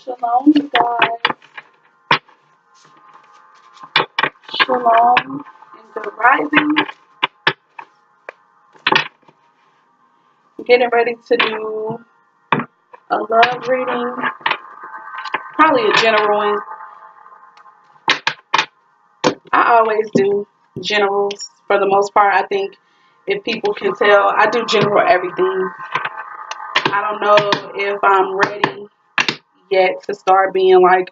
Shalom, you guys. Shalom in the rising. Getting ready to do a love reading. Probably a general one. I always do generals for the most part. I think if people can tell, I do general everything. I don't know if I'm ready yet to start being like,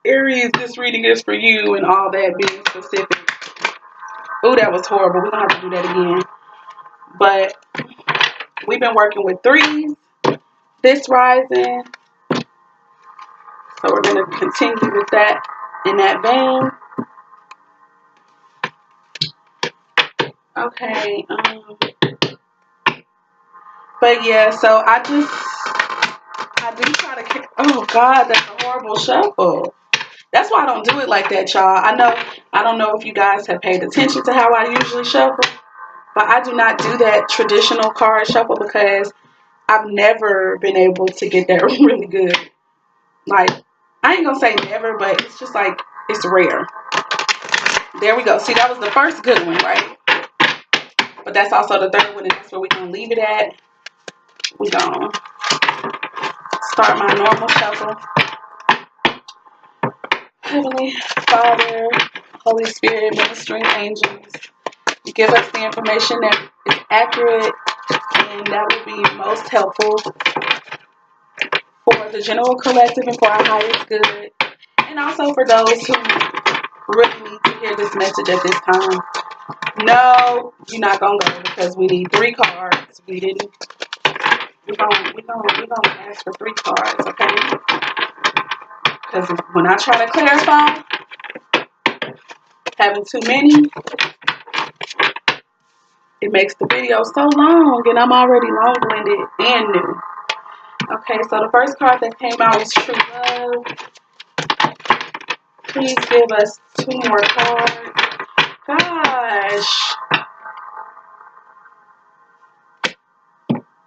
Aries, this reading is for you and all that, being specific. Oh, that was horrible. We don't have to do that again. But we've been working with threes this rising. So we're going to continue with that in that vein. Okay. But yeah, so I do try to, oh God, that's a horrible shuffle. That's why I don't do it like that, y'all. I don't know if you guys have paid attention to how I usually shuffle, but I do not do that traditional card shuffle because I've never been able to get that really good. Like, I ain't gonna say never, but it's just like, it's rare. There we go. See, that was the first good one, right? But that's also the third one, and that's where we're gonna leave it at. We're gonna start my normal shuffle. Heavenly Father, Holy Spirit, ministering angels, give us the information that is accurate and that will be most helpful for the general collective and for our highest good, and also for those who really need to hear this message at this time. No, you're not gonna go because we need 3 cards. We're gonna ask for 3 cards, okay? Because when I try to clarify, having too many, it makes the video so long, and I'm already long-winded and new. Okay, so the first card that came out was True Love. Please give us 2 more cards. Gosh.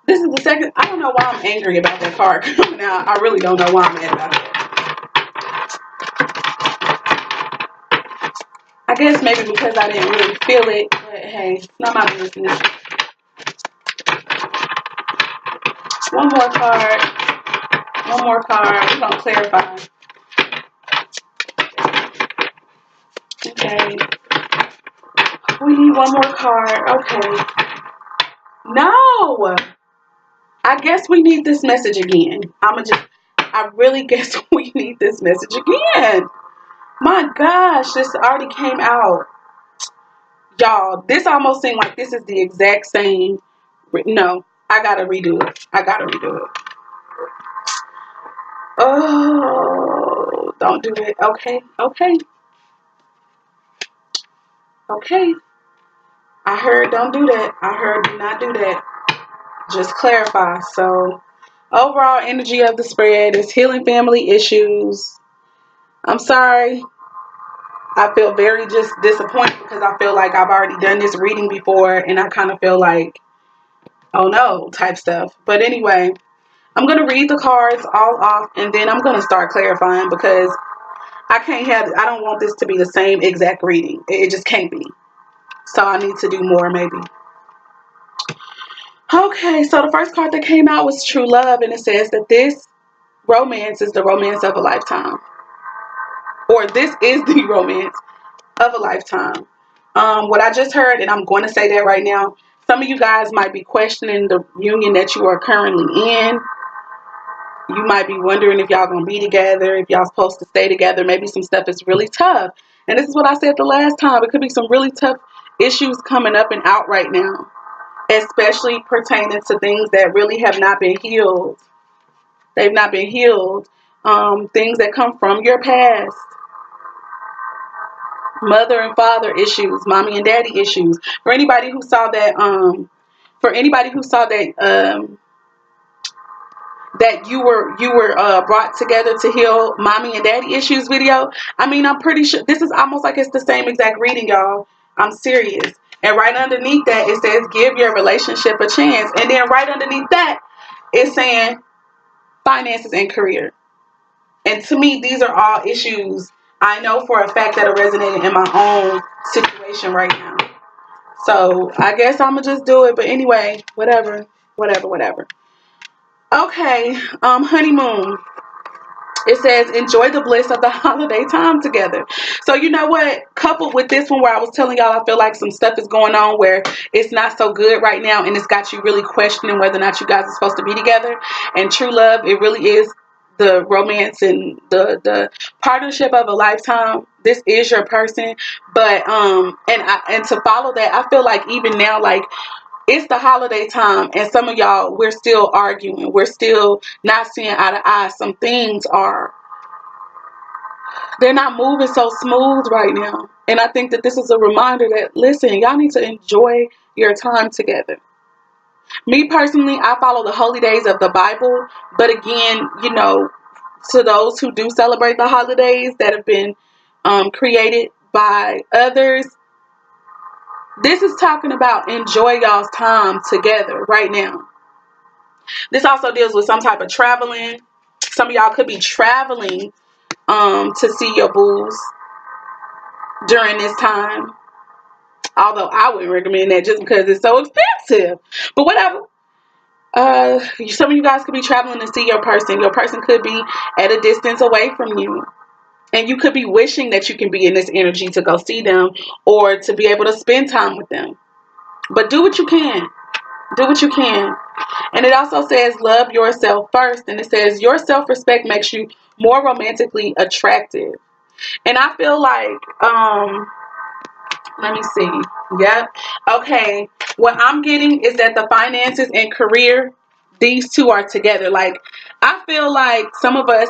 This is the second. I don't know why I'm angry about that card coming out. I really don't know why I'm mad about that. I guess maybe because I didn't really feel it, but hey, it's not my business. One more card. One more card. We're going to clarify. Okay. We need one more card. Okay. No! I guess we need this message again. I really guess we need this message again. My gosh, this already came out. Y'all, this almost seemed like this is the exact same. No, I gotta redo it. Oh, don't do it. Okay. I heard don't do that. I heard do not do that. Just clarify. So, overall energy of the spread is healing family issues. I'm sorry. I feel very just disappointed because I feel like I've already done this reading before and I kind of feel like, oh no, type stuff. But anyway, I'm going to read the cards all off and then I'm going to start clarifying because I don't want this to be the same exact reading. It just can't be. So I need to do more maybe. Okay, so the first card that came out was True Love, and it says that this romance is the romance of a lifetime. Or this is the romance of a lifetime. What I just heard, and I'm going to say that right now, some of you guys might be questioning the union that you are currently in. You might be wondering if y'all going to be together, if y'all supposed to stay together. Maybe some stuff is really tough. And this is what I said the last time. It could be some really tough issues coming up and out right now, especially pertaining to things that really have not been healed. They've not been healed. Things that come from your past. Mother and father issues, mommy and daddy issues. For anybody who saw that, that you were brought together to heal mommy and daddy issues video. I mean, I'm pretty sure this is almost like it's the same exact reading, y'all. I'm serious. And right underneath that, it says, give your relationship a chance. And then right underneath that, it's saying finances and career. And to me, these are all issues I know for a fact that are resonating in my own situation right now. So I guess I'm gonna just do it. But anyway, whatever. Okay, honeymoon. It says, enjoy the bliss of the holiday time together. So you know what? Coupled with this one where I was telling y'all, I feel like some stuff is going on where it's not so good right now, and it's got you really questioning whether or not you guys are supposed to be together. And true love, it really is the romance and the partnership of a lifetime. This is your person. But and to follow that, I feel like even now, like, it's the holiday time, and some of y'all, we're still arguing. We're still not seeing eye to eye. Some things they're not moving so smooth right now. And I think that this is a reminder that, listen, y'all need to enjoy your time together. Me personally, I follow the holy days of the Bible. But again, to those who do celebrate the holidays that have been created by others, this is talking about enjoy y'all's time together right now. This also deals with some type of traveling. Some of y'all could be traveling to see your booze during this time. Although I wouldn't recommend that just because it's so expensive. But whatever. Some of you guys could be traveling to see your person. Your person could be at a distance away from you. And you could be wishing that you can be in this energy to go see them or to be able to spend time with them. But do what you can. Do what you can. And it also says love yourself first. And it says your self-respect makes you more romantically attractive. And I feel like, let me see. Yep. Okay. What I'm getting is that the finances and career, these two are together. Like, I feel like some of us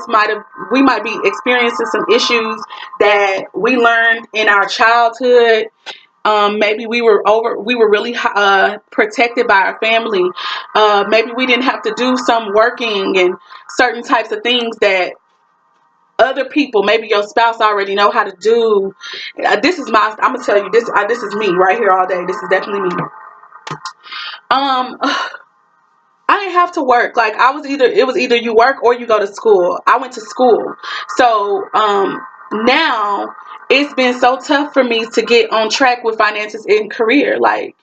we might be experiencing some issues that we learned in our childhood. Maybe we were really protected by our family. Maybe we didn't have to do some working and certain types of things that other people, maybe your spouse, already know how to do. I'm gonna tell you this. This is me right here all day. This is definitely me. I didn't have to work. Like, it was either you work or you go to school. I went to school. So now it's been so tough for me to get on track with finances and career. Like,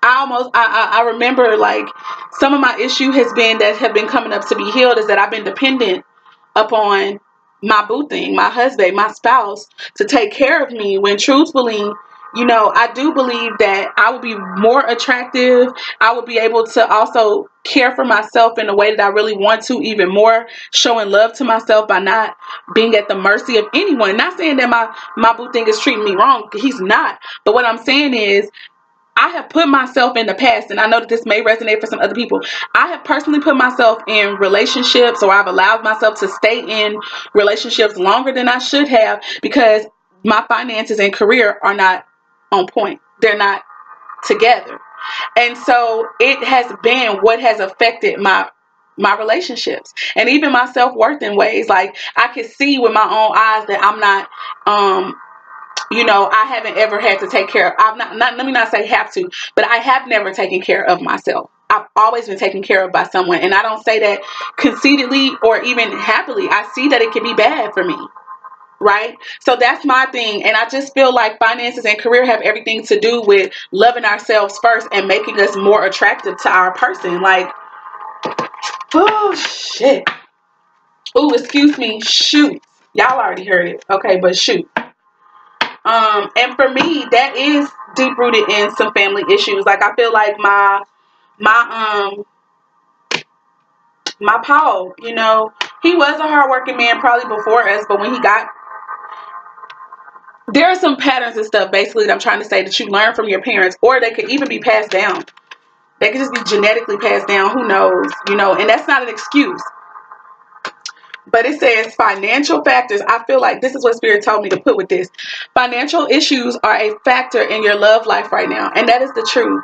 I remember, like, some of my issue have been coming up to be healed is that I've been dependent upon my boo thing, my husband, my spouse, to take care of me, when truthfully, I do believe that I would be more attractive. I would be able to also care for myself in a way that I really want to, even more, showing love to myself by not being at the mercy of anyone. Not saying that my boo thing is treating me wrong. He's not. But what I'm saying is, I have put myself in the past, and I know that this may resonate for some other people. I have personally put myself in relationships, or I've allowed myself to stay in relationships longer than I should have because my finances and career are not on point. They're not together. And so it has been what has affected my relationships and even my self-worth in ways. Like, I can see with my own eyes that I'm not, I haven't ever had to take care of, let me not say have to, but I have never taken care of myself. I've always been taken care of by someone. And I don't say that conceitedly or even happily. I see that it can be bad for me. Right? So that's my thing. And I just feel like finances and career have everything to do with loving ourselves first and making us more attractive to our person. Like, oh, shit. Oh, excuse me. Shoot. Y'all already heard it. Okay, but shoot. And for me, that is deep rooted in some family issues. Like, I feel like my Paul, he was a hardworking man probably before us, but when there are some patterns and stuff basically that I'm trying to say that you learn from your parents, or they could even be passed down. They could just be genetically passed down. Who knows? And that's not an excuse. But it says financial factors. I feel like this is what Spirit told me to put with this. Financial issues are a factor in your love life right now. And that is the truth.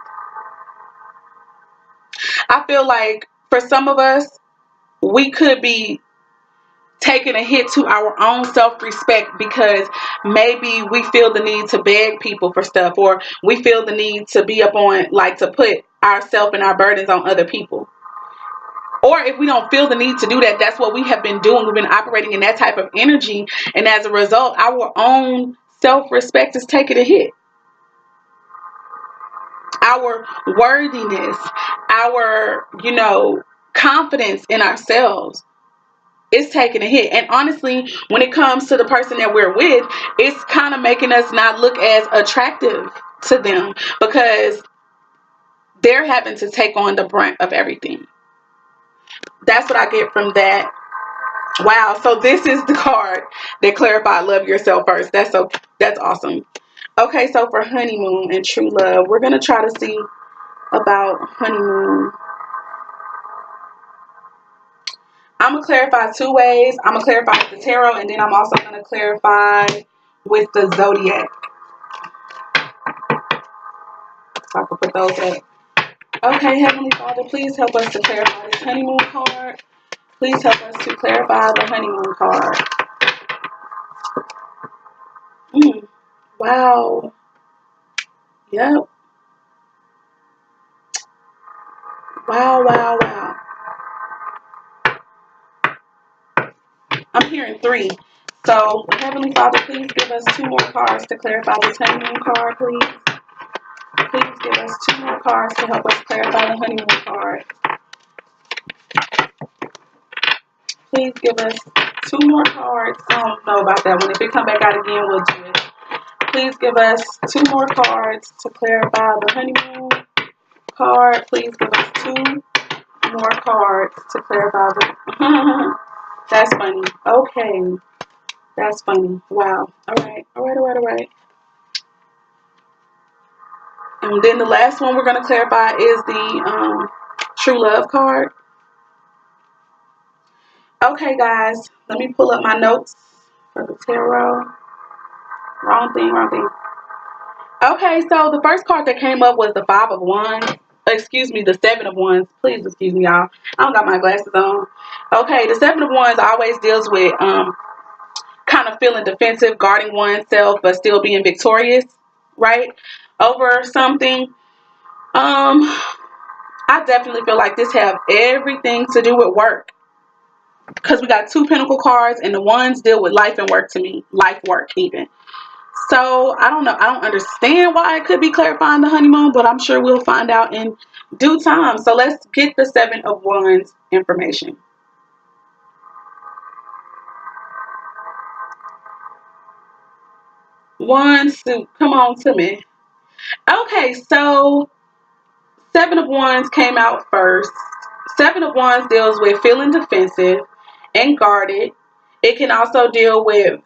I feel like for some of us, we could be taking a hit to our own self-respect because maybe we feel the need to beg people for stuff, or we feel the need to be up on, like, to put ourselves and our burdens on other people. Or if we don't feel the need to do that, that's what we have been doing. We've been operating in that type of energy. And as a result, our own self-respect is taking a hit. Our worthiness, our, confidence in ourselves is taking a hit. And honestly, when it comes to the person that we're with, it's kind of making us not look as attractive to them because they're having to take on the brunt of everything. That's what I get from that. Wow. So this is the card that clarified love yourself first. That's awesome. Okay. So for honeymoon and true love, we're going to try to see about honeymoon. I'm going to clarify two ways. I'm going to clarify with the tarot, and then I'm also going to clarify with the zodiac. So I can put those up. Okay, Heavenly Father, please help us to clarify this honeymoon card. Please help us to clarify the honeymoon card. Wow. Yep. Wow, wow, wow. I'm hearing 3. So, Heavenly Father, please give us 2 more cards to clarify this honeymoon card, please. Please give us 2 more cards to help us clarify the honeymoon card. Please give us 2 more cards. I don't know about that one. If it come back out again, we'll do it. Please give us 2 more cards to clarify the honeymoon card. Please give us 2 more cards to clarify the... That's funny. Okay. That's funny. Wow. All right. And then the last one we're going to clarify is the true love card. Okay, guys. Let me pull up my notes for the tarot. Wrong thing. Okay, so the first card that came up was the 5 of Wands. Excuse me, the 7 of Wands. Please excuse me, y'all. I don't got my glasses on. Okay, the 7 of Wands always deals with kind of feeling defensive, guarding oneself, but still being victorious, right? Over something. I definitely feel like this have everything to do with work. Because we got 2 Pentacle cards, and the ones deal with life and work to me. Life, work, even. So, I don't know. I don't understand why it could be clarifying the honeymoon, but I'm sure we'll find out in due time. So, let's get the 7 of Wands information. One suit. Come on to me. Okay, so 7 of Wands came out first. 7 of Wands deals with feeling defensive and guarded. It can also deal with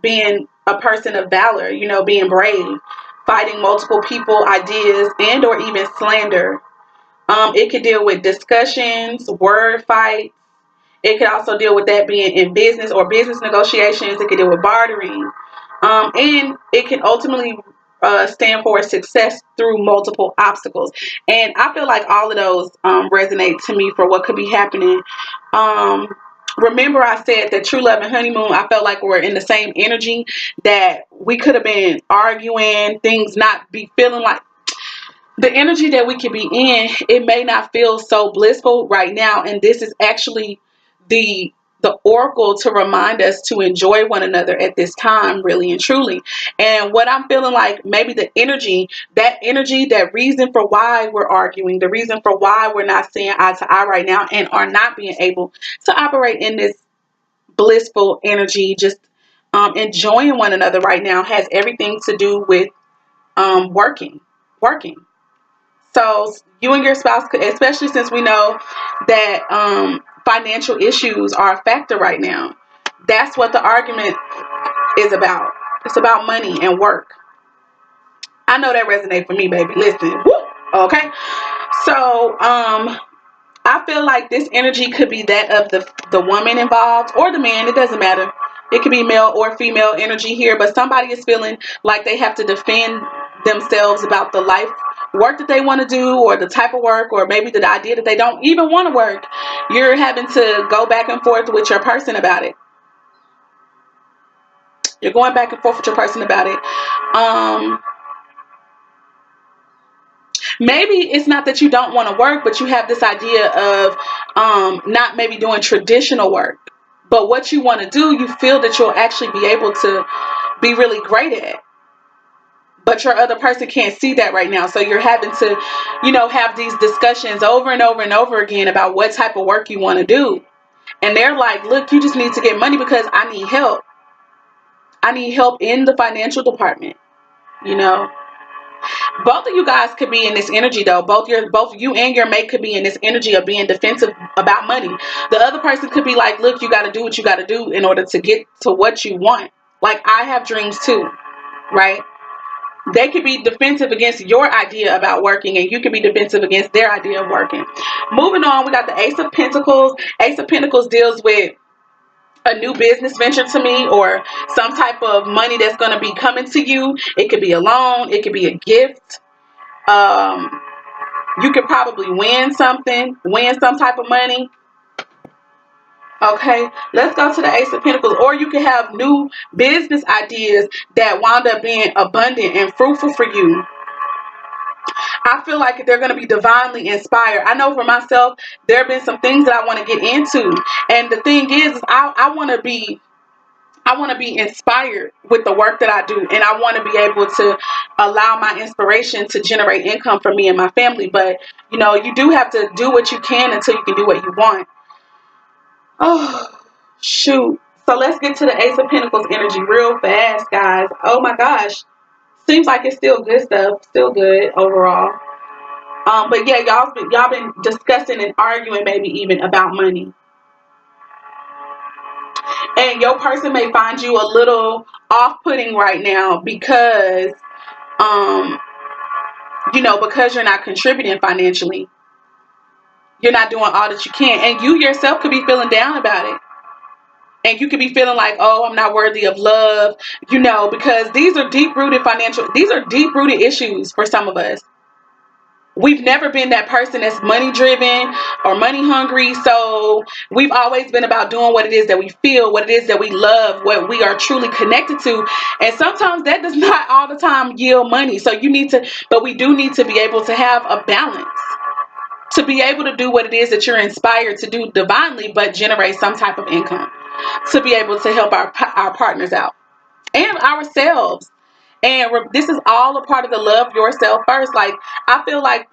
being a person of valor, being brave, fighting multiple people, ideas, and or even slander. It could deal with discussions, word fights. It could also deal with that being in business or business negotiations. It could deal with bartering. And it can ultimately stand for success through multiple obstacles. And I feel like all of those resonate to me for what could be happening. Remember I said that true love and honeymoon, I felt like we're in the same energy, that we could have been arguing, things not be feeling like the energy that we could be in. It may not feel so blissful right now, and this is actually the oracle to remind us to enjoy one another at this time, really and truly. And what I'm feeling like, maybe the energy, that reason for why we're arguing, the reason for why we're not seeing eye to eye right now and are not being able to operate in this blissful energy, just enjoying one another right now, has everything to do with working. So you and your spouse could, especially since we know that financial issues are a factor right now. That's what the argument is about. It's about money and work. I know that resonates for me, baby. Listen. Woo! Okay. So I feel like this energy could be that of the woman involved or the man. It doesn't matter. It could be male or female energy here, but somebody is feeling like they have to defend themselves about the life work that they want to do, or the type of work, or maybe the idea that they don't even want to work. You're having to go back and forth with your person about it. You're going back and forth with your person about it. Maybe it's not that you don't want to work, but you have this idea of not maybe doing traditional work. But what you want to do, you feel that you'll actually be able to be really great at. But your other person can't see that right now. So you're having to, have these discussions over and over and over again about what type of work you want to do. And they're like, look, you just need to get money because I need help. I need help in the financial department. Both of you guys could be in this energy though. Both you and your mate could be in this energy of being defensive about money. The other person could be like, look, you got to do what you got to do in order to get to what you want. Like, I have dreams too, right? They could be defensive against your idea about working, and you could be defensive against their idea of working. Moving on, we got the Ace of Pentacles. Ace of Pentacles deals with a new business venture to me, or some type of money that's going to be coming to you. It could be a loan. It could be a gift. You could probably win some type of money. Okay, let's go to the Ace of Pentacles. Or you could have new business ideas that wound up being abundant and fruitful for you. I feel like they're going to be divinely inspired. I know for myself, there have been some things that I want to get into. And the thing is I want to be inspired with the work that I do. And I want to be able to allow my inspiration to generate income for me and my family. But, you do have to do what you can until you can do what you want. Oh, shoot. So let's get to the Ace of Pentacles energy real fast, guys. Oh my gosh. Seems like it's still good stuff. Still good overall. But yeah, y'all been discussing and arguing maybe even about money. And your person may find you a little off-putting right now because, because you're not contributing financially. You're not doing all that you can. And you yourself could be feeling down about it. And you could be feeling like, oh, I'm not worthy of love, because these are deep-rooted issues for some of us. We've never been that person that's money-driven or money-hungry. So we've always been about doing what it is that we feel, what it is that we love, what we are truly connected to. And sometimes that does not all the time yield money. So but we do need to be able to have a balance, to be able to do what it is that you're inspired to do divinely, but generate some type of income, to be able to help our partners out and ourselves. And this is all a part of the love yourself first. Like, I feel like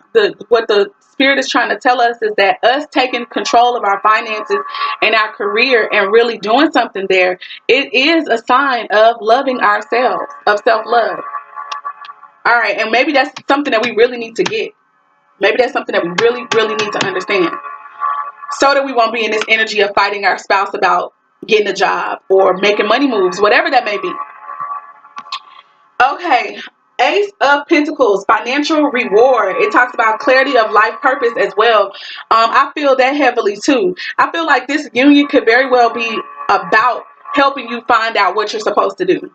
what the spirit is trying to tell us is that us taking control of our finances and our career and really doing something there, it is a sign of loving ourselves, of self-love. All right, and maybe that's something that we really need to get. Maybe that's something that we really, really need to understand, so that we won't be in this energy of fighting our spouse about getting a job or making money moves, whatever that may be. Okay, Ace of Pentacles, financial reward. It talks about clarity of life purpose as well. I feel that heavily too. I feel like this union could very well be about helping you find out what you're supposed to do.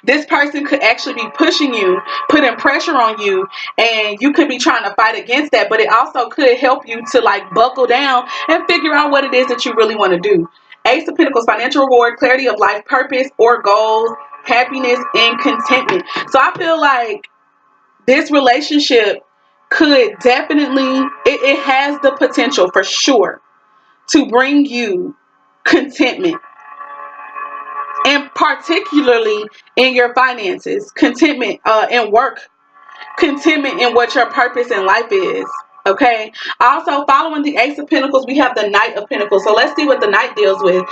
This person could actually be pushing you, putting pressure on you, and you could be trying to fight against that, but it also could help you to buckle down and figure out what it is that you really want to do. Ace of Pentacles, financial reward, clarity of life purpose or goals, happiness and contentment. So I feel like this relationship could definitely, it has the potential for sure to bring you contentment. And particularly in your finances, contentment in work, contentment in what your purpose in life is. Okay. Also, following the Ace of Pentacles, we have the Knight of Pentacles. So let's see what the Knight deals with.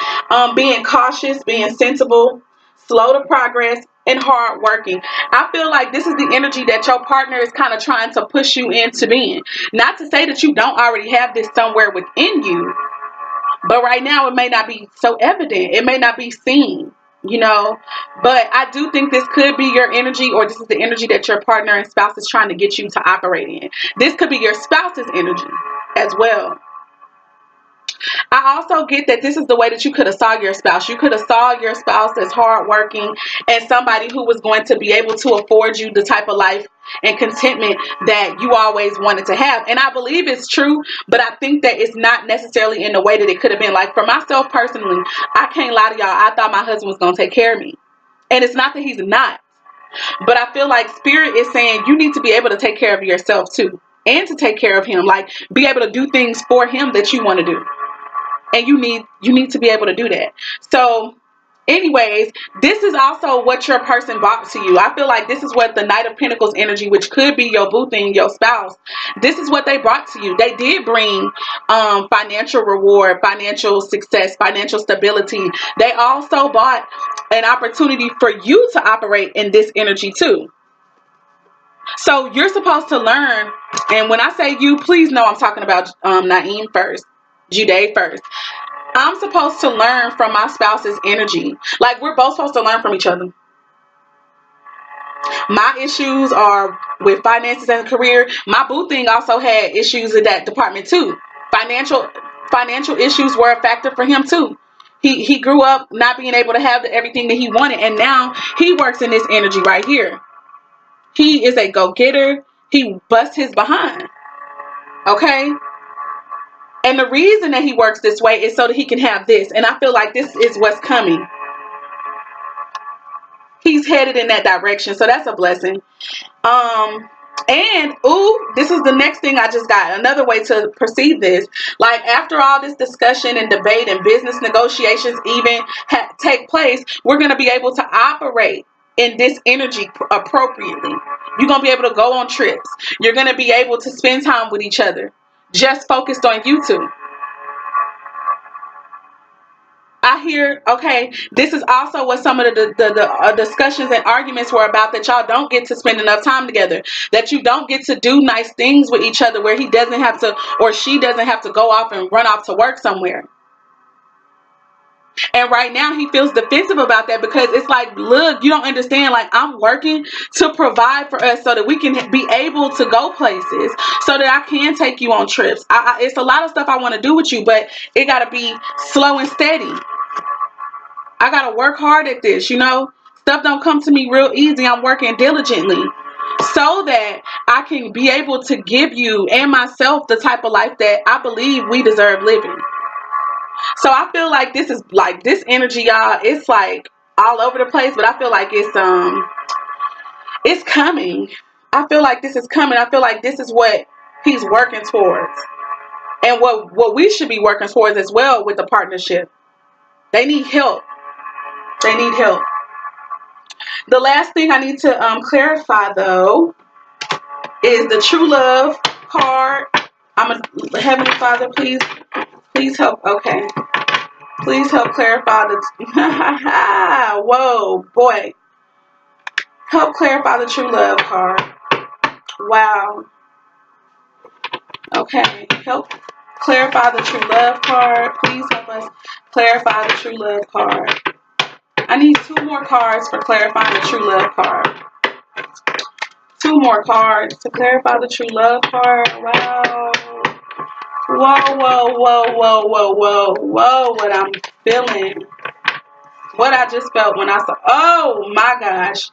Being cautious, being sensible, slow to progress, and hard working. I feel like this is the energy that your partner is kind of trying to push you into being. Not to say that you don't already have this somewhere within you, but right now it may not be so evident. It may not be seen. But I do think this could be your energy, or this is the energy that your partner and spouse is trying to get you to operate in. This could be your spouse's energy as well. I also get that this is the way that you could have saw your spouse. You could have saw your spouse as hardworking and somebody who was going to be able to afford you the type of life and contentment that you always wanted to have. And I believe it's true, but I think that it's not necessarily in the way that it could have been. Like, for myself personally, I can't lie to y'all, I thought my husband was going to take care of me. And it's not that he's not. But I feel like Spirit is saying you need to be able to take care of yourself too, and to take care of him, like be able to do things for him that you want to do. And you need to be able to do that. So anyways, this is also what your person brought to you. I feel like this is what the Knight of Pentacles energy, which could be your boo thing, your spouse, this is what they brought to you. They did bring financial reward, financial success, financial stability. They also brought an opportunity for you to operate in this energy too. So you're supposed to learn, and when I say you, please know I'm talking about Naeem first, Jude first. I'm supposed to learn from my spouse's energy. Like, we're both supposed to learn from each other. My issues are with finances and career. My boo thing also had issues in that department too. Financial issues were a factor for him too. He grew up not being able to have everything that he wanted, and now he works in this energy right here. He is a go-getter. He busts his behind. Okay? And the reason that he works this way is so that he can have this. And I feel like this is what's coming. He's headed in that direction. So that's a blessing. And ooh, this is the next thing I just got. Another way to perceive this. Like, after all this discussion and debate and business negotiations even take place, we're going to be able to operate in this energy appropriately. You're going to be able to go on trips. You're going to be able to spend time with each other. Just focused on you two. I hear, okay, this is also what some of the discussions and arguments were about, that y'all don't get to spend enough time together, that you don't get to do nice things with each other, where he doesn't have to, or she doesn't have to go off and run off to work somewhere. And right now he feels defensive about that, because it's like, look, you don't understand, like, I'm working to provide for us so that we can be able to go places, so that I can take you on trips. It's a lot of stuff I want to do with you, but it got to be slow and steady. I got to work hard at this, you know. Stuff don't come to me real easy. I'm working diligently so that I can be able to give you and myself the type of life that I believe we deserve living. So I feel like this is like, this energy, y'all, it's like all over the place, but I feel like it's coming. I feel like this is coming. I feel like this is what he's working towards, and what we should be working towards as well with the partnership. They need help. They need help. The last thing I need to clarify, though, is the true love card. Heavenly Father, please help. Okay, please help clarify the. Whoa, boy, help clarify the true love card. Wow. Okay, help clarify the true love card. Please help us clarify the true love card. I need 2 more cards for clarifying the true love card. 2 more cards to clarify the true love card. Wow. Whoa, whoa, whoa, whoa, whoa, whoa, whoa. What I'm feeling. What I just felt when I saw. Oh my gosh.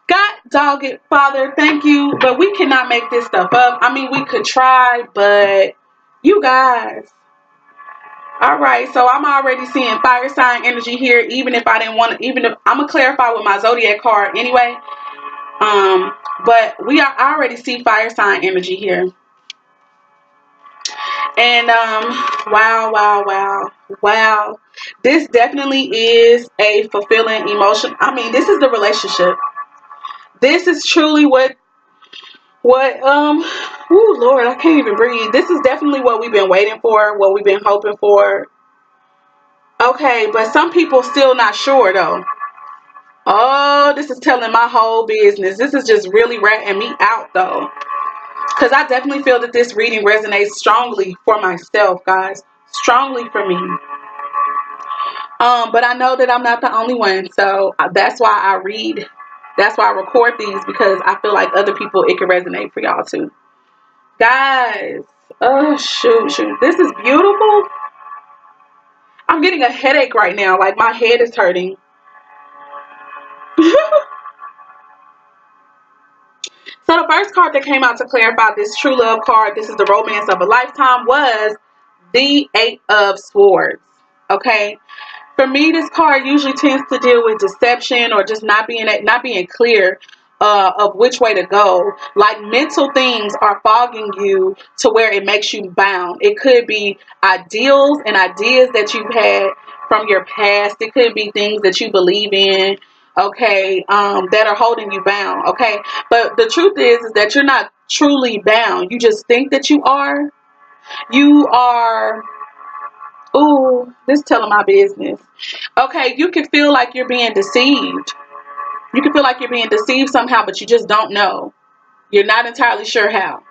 God dog it, Father. Thank you. But we cannot make this stuff up. I mean, we could try, but you guys. All right, so I'm already seeing fire sign energy here, even if I didn't want to, even if I'm going to clarify with my zodiac card anyway. But I already see fire sign energy here. And wow, wow, wow, wow. This definitely is a fulfilling emotion. I mean, this is the relationship. This is truly what ooh, Lord, I can't even breathe. This is definitely what we've been waiting for, what we've been hoping for. Okay, but some people still not sure though. Oh, this is telling my whole business. This is just really ratting me out though. Because I definitely feel that this reading resonates strongly for myself, guys. Strongly for me. But I know that I'm not the only one. So that's why I read. That's why I record these, because I feel like other people, it can resonate for y'all too. Guys. Oh, shoot. This is beautiful. I'm getting a headache right now. Like, my head is hurting. So the first card that came out to clarify this true love card, this is the romance of a lifetime, was the 8 of Swords. Okay. For me, this card usually tends to deal with deception or just not being clear of which way to go. Like mental things are fogging you to where it makes you bound. It could be ideals and ideas that you've had from your past. It could be things that you believe in, okay, that are holding you bound, okay. But the truth is that you're not truly bound. You just think that you are. You are. Ooh, this telling my business. Okay, you can feel like you're being deceived. You can feel like you're being deceived somehow, but you just don't know. You're not entirely sure how.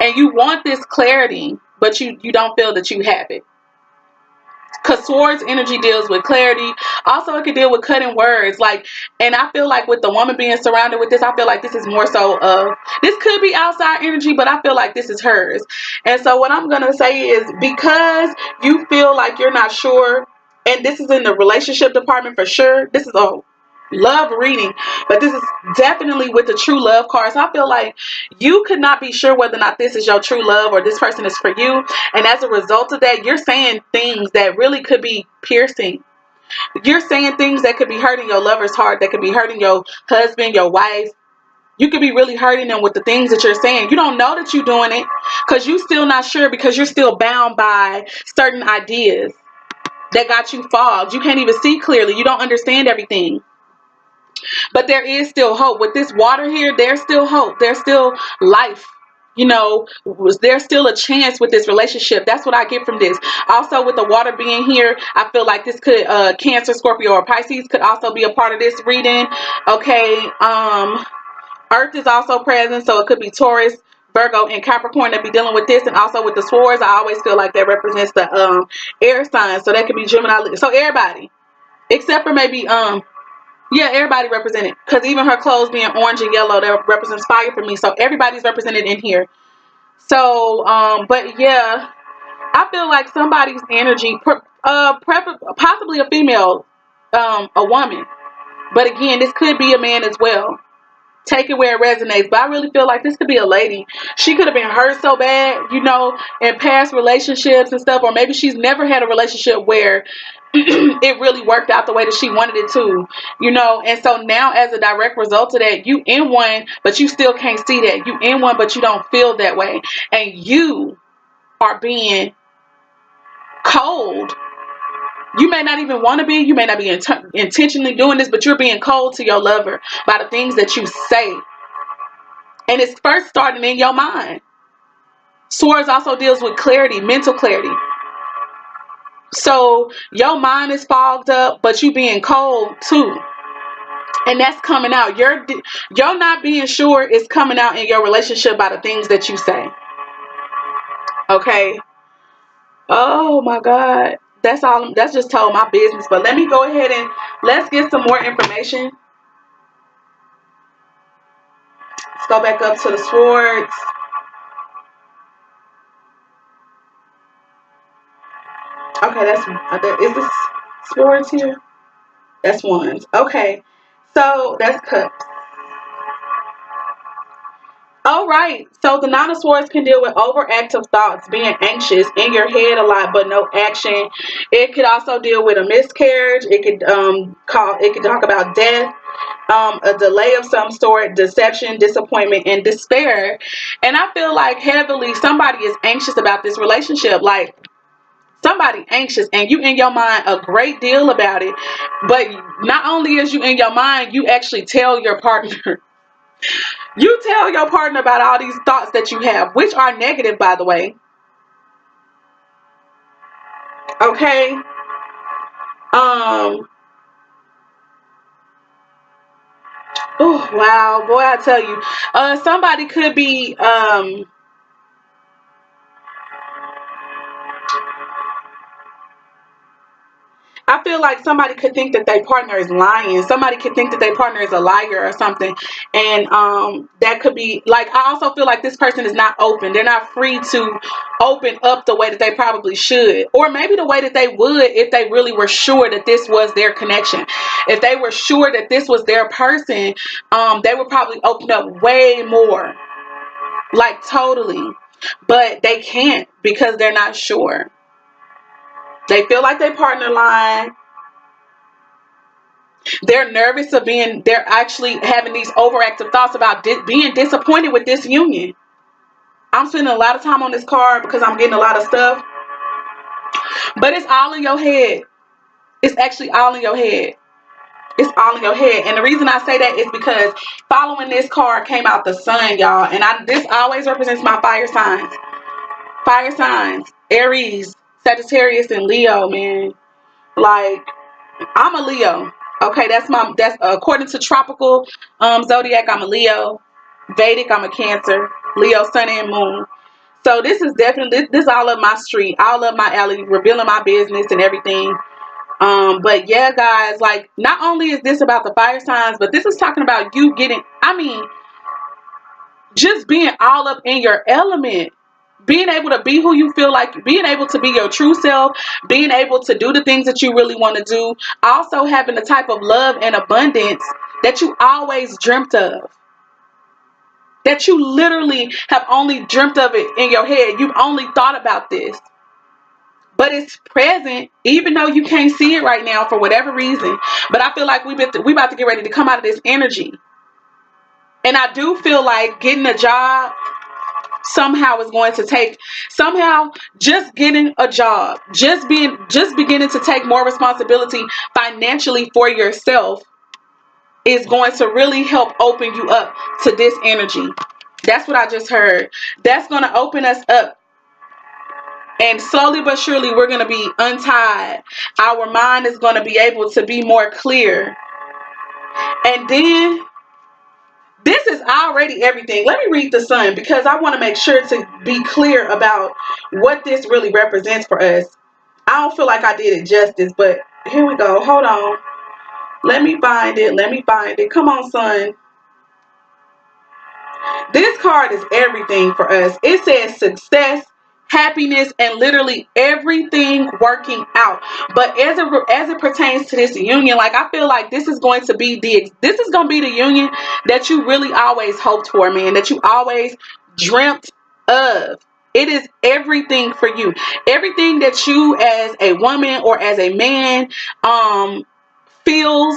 And you want this clarity, but you don't feel that you have it. Because swords energy deals with clarity. Also, it can deal with cutting words. Like, and I feel like with the woman being surrounded with this, I feel like this is more so of, this could be outside energy, but I feel like this is hers. And so what I'm going to say is, because you feel like you're not sure, and this is in the relationship department for sure, this is a love reading, but this is definitely with the true love cards. I feel like you could not be sure whether or not this is your true love or this person is for you, and as a result of that, you're saying things that really could be piercing. You're saying things that could be hurting your lover's heart, that could be hurting your husband, your wife. You could be really hurting them with the things that you're saying. You don't know that you're doing it because you're still not sure, because you're still bound by certain ideas that got you fogged. You can't even see clearly. You don't understand everything. But there is still hope. With this water here, there's still hope. There's still life. You know, there's still a chance with this relationship. That's what I get from this. Also, with the water being here, I feel like this could, Cancer, Scorpio, or Pisces could also be a part of this reading. Okay. Earth is also present, so it could be Taurus, Virgo, and Capricorn that be dealing with this. And also with the swords, I always feel like that represents the air signs. So that could be Gemini. So everybody, except for maybe yeah, everybody represented, because even her clothes being orange and yellow, that represents fire for me. So everybody's represented in here. So, but yeah, I feel like somebody's energy, possibly a female, a woman. But again, this could be a man as well. Take it where it resonates. But I really feel like this could be a lady. She could have been hurt so bad, you know, in past relationships and stuff. Or maybe she's never had a relationship where it really worked out the way that she wanted it to, you know. And so now, as a direct result of that, you in one, but you still can't see that. You in one, but you don't feel that way. And you are being cold. You may not even want to be. You may not be intentionally doing this, but you're being cold to your lover by the things that you say. And it's first starting in your mind. Swords also deals with clarity, mental clarity. So your mind is fogged up, but you being cold too. And that's coming out. You're not being sure is coming out in your relationship by the things that you say. Okay. Oh my God. That's all. That's just told my business. But let me go ahead and let's get some more information. Let's go back up to the swords. Okay, is this swords here? That's wands. Okay, so that's cups. All right, so the Nine of Swords can deal with overactive thoughts, being anxious, in your head a lot, but no action. It could also deal with a miscarriage. It could talk about death, a delay of some sort, deception, disappointment, and despair. And I feel like heavily somebody is anxious about this relationship, like somebody anxious, and you in your mind a great deal about it. But not only is you in your mind, you actually tell your partner. You tell your partner about all these thoughts that you have, which are negative, by the way. Okay. Oh, wow. Boy, I tell you. Somebody could be, I feel like somebody could think that their partner is lying. Somebody could think that their partner is a liar or something. And that could be, like, I also feel like this person is not open. They're not free to open up the way that they probably should. Or maybe the way that they would if they really were sure that this was their connection. If they were sure that this was their person, they would probably open up way more. Like, totally. But they can't because they're not sure. They feel like they partner lying. They're nervous of being, they're actually having these overactive thoughts about being disappointed with this union. I'm spending a lot of time on this card because I'm getting a lot of stuff. But it's all in your head. It's actually all in your head. It's all in your head. And the reason I say that is because following this card came out the sun, y'all. And this always represents my fire signs. Fire signs. Aries, Sagittarius, and Leo, man. Like, I'm a Leo. Okay, that's according to tropical zodiac, I'm a Leo. Vedic, I'm a Cancer. Leo, Sun and Moon. So this is definitely, this all up my street, all up my alley, revealing my business and everything. But yeah, guys, like, not only is this about the fire signs, but this is talking about you getting, I mean, just being all up in your element. Being able to be who you feel like, being able to be your true self, being able to do the things that you really want to do. Also having the type of love and abundance that you always dreamt of. That you literally have only dreamt of it in your head. You've only thought about this. But it's present, even though you can't see it right now for whatever reason. But I feel like we about to get ready to come out of this energy. And I do feel like getting a job somehow is going to take, somehow just getting a job, just beginning to take more responsibility financially for yourself is going to really help open you up to this energy. That's what I just heard. That's going to open us up. And slowly but surely, we're going to be untied. Our mind is going to be able to be more clear. And then, this is already everything. Let me read the sun because I want to make sure to be clear about what this really represents for us. I don't feel like I did it justice, but here we go. Hold on. Let me find it. Let me find it. Come on, sun. This card is everything for us. It says success, happiness, and literally everything working out. But as it pertains to this union, like, I feel like this is going to be the union that you really always hoped for, man, that you always dreamt of. It is everything for you. Everything that you as a woman or as a man feels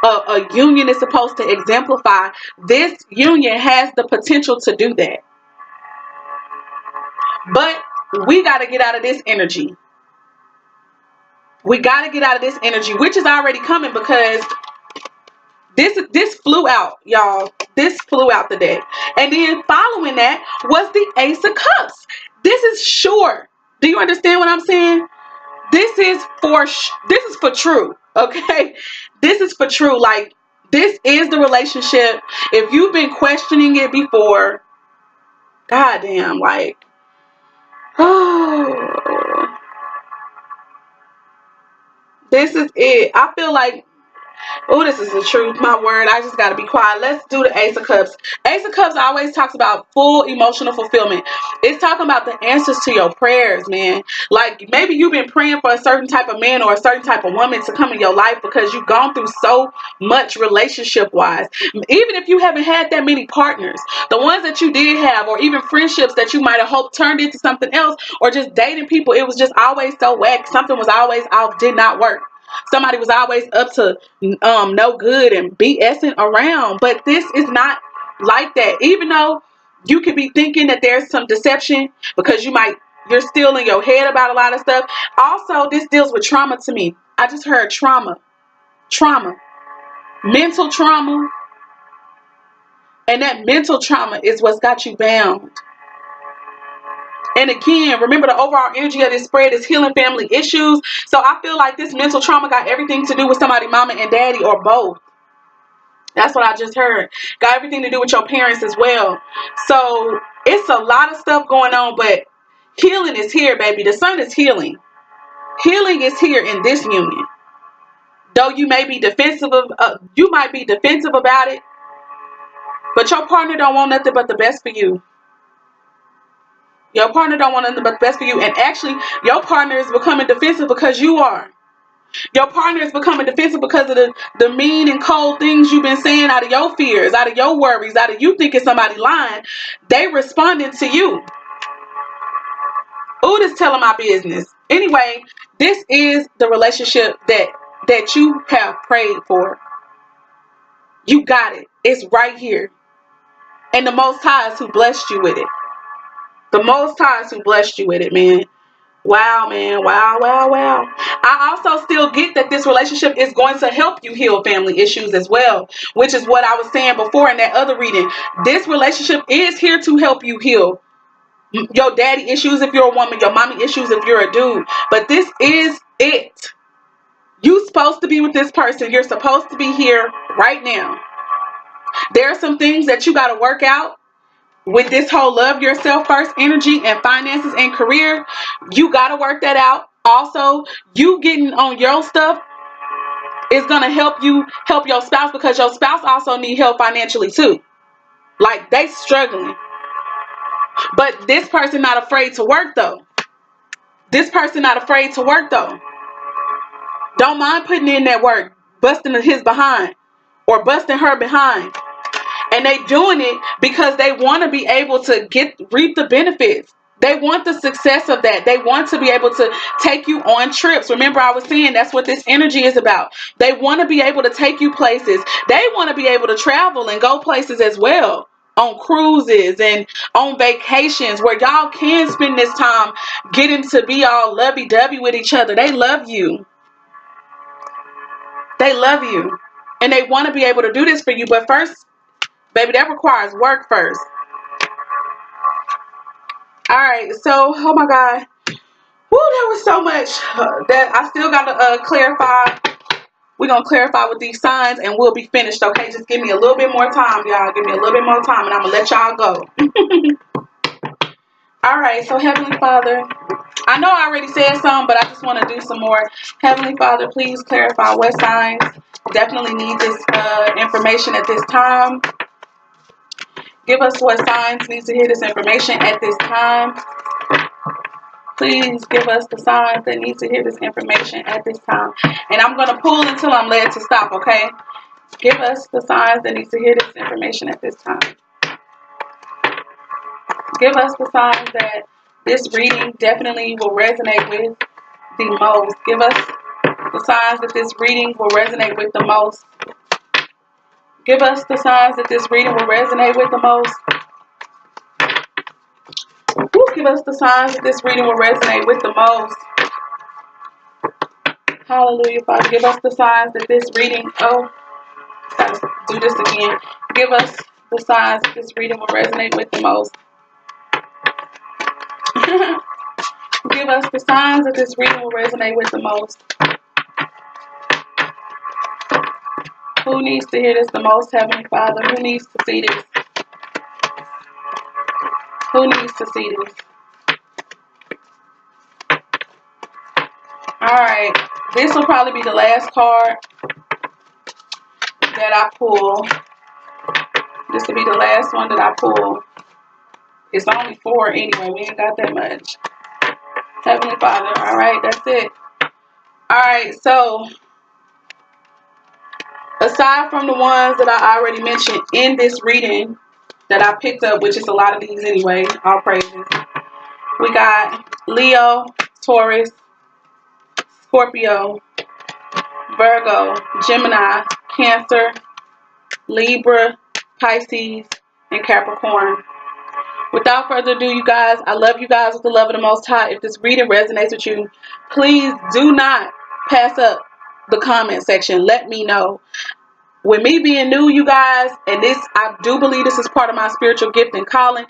a union is supposed to exemplify. This union has the potential to do that. But we got to get out of this energy. We got to get out of this energy, which is already coming because this flew out, y'all. This flew out the deck. And then following that was the Ace of Cups. This is sure. Do you understand what I'm saying? This is for true, okay? This is for true. Like, this is the relationship. If you've been questioning it before, goddamn, like, oh, this is it. I feel like, oh, this is the truth. My word, I just got to be quiet. Let's do the Ace of Cups. Ace of Cups always talks about full emotional fulfillment. It's talking about the answers to your prayers, man. Like, maybe you've been praying for a certain type of man or a certain type of woman to come in your life because you've gone through so much relationship-wise. Even if you haven't had that many partners, the ones that you did have, or even friendships that you might have hoped turned into something else, or just dating people, it was just always so whack. Something was always out, did not work. Somebody was always up to no good and BSing around. But this is not like that. Even though you could be thinking that there's some deception because you're still in your head about a lot of stuff. Also, this deals with trauma to me. I just heard trauma. Trauma. Mental trauma. And that mental trauma is what's got you bound. And again, remember, the overall energy of this spread is healing family issues. So I feel like this mental trauma got everything to do with somebody, mama and daddy, or both. That's what I just heard. Got everything to do with your parents as well. So it's a lot of stuff going on, but healing is here, baby. The sun is healing. Healing is here in this union. Though you may be defensive you might be defensive about it, but your partner don't want nothing but the best for you. Your partner don't want nothing but the best for you. And actually, your partner is becoming defensive because you are. Your partner is becoming defensive because of the mean and cold things you've been saying out of your fears, out of your worries, out of you thinking somebody lying. They responded to you. Ooh, this telling my business. Anyway, This is the relationship that you have prayed for. You got it. It's right here. And the Most High is who blessed you with it. The Most High is who blessed you with it, man. Wow, man. Wow, wow, wow. I also still get that this relationship is going to help you heal family issues as well, which is what I was saying before in that other reading. This relationship is here to help you heal your daddy issues if you're a woman, your mommy issues if you're a dude. But this is it. You're supposed to be with this person. You're supposed to be here right now. There are some things that you got to work out with this whole love yourself first energy and finances and career. You got to work that out. Also, you getting on your stuff is going to help you help your spouse, because your spouse also need help financially too. Like, they struggling. But this person not afraid to work though. This person not afraid to work though. Don't mind putting in that work, busting his behind or busting her behind. And they doing it because they want to be able to reap the benefits. They want the success of that. They want to be able to take you on trips. Remember, I was saying that's what this energy is about. They want to be able to take you places. They want to be able to travel and go places as well, on cruises and on vacations where y'all can spend this time getting to be all lovey-dovey with each other. They love you. They love you. And they want to be able to do this for you. But first, baby, that requires work first. Alright, so, oh my God. Woo, that was so much that I still got to clarify. We're going to clarify with these signs and we'll be finished, okay? Just give me a little bit more time, y'all. Give me a little bit more time and I'm going to let y'all go. Alright, so Heavenly Father, I know I already said some, but I just want to do some more. Heavenly Father, please clarify what signs definitely need this information at this time. Give us what signs need to hear this information at this time. Please give us the signs that need to hear this information at this time. And I'm going to pull until I'm led to stop, okay? Give us the signs that need to hear this information at this time. Give us the signs that this reading definitely will resonate with the most. Give us the signs that this reading will resonate with the most. Give us the signs that this reading will resonate with the most. Give us the signs that this reading will resonate with the most. Hallelujah, Father. Give us the signs that this reading, gotta do this again. Give us the signs that this reading will resonate with the most. Give us the signs that this reading will resonate with the most. Who needs to hear this the most, Heavenly Father? Who needs to see this? Who needs to see this? Alright, this will probably be the last card that I pull. This will be the last one that I pull. It's only 4 anyway. We ain't got that much. Heavenly Father. Alright, that's it. Alright, so aside from the ones that I already mentioned in this reading that I picked up, which is a lot of these anyway, all praises. We got Leo, Taurus, Scorpio, Virgo, Gemini, Cancer, Libra, Pisces, and Capricorn. Without further ado, you guys, I love you guys with the love of the Most High. If this reading resonates with you, please do not pass up the comment section. Let me know. With me being new, you guys, and this, I do believe this is part of my spiritual gift and calling.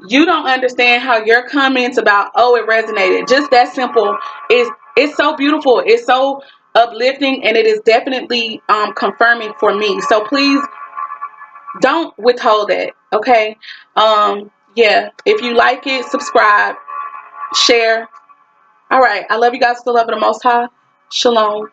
You don't understand how your comments about, oh, it resonated, just that simple, it's so beautiful. It's so uplifting, and it is definitely confirming for me. So please don't withhold that, okay? Yeah, if you like it, subscribe, share. All right, I love you guys with the love of the Most High. Shalom.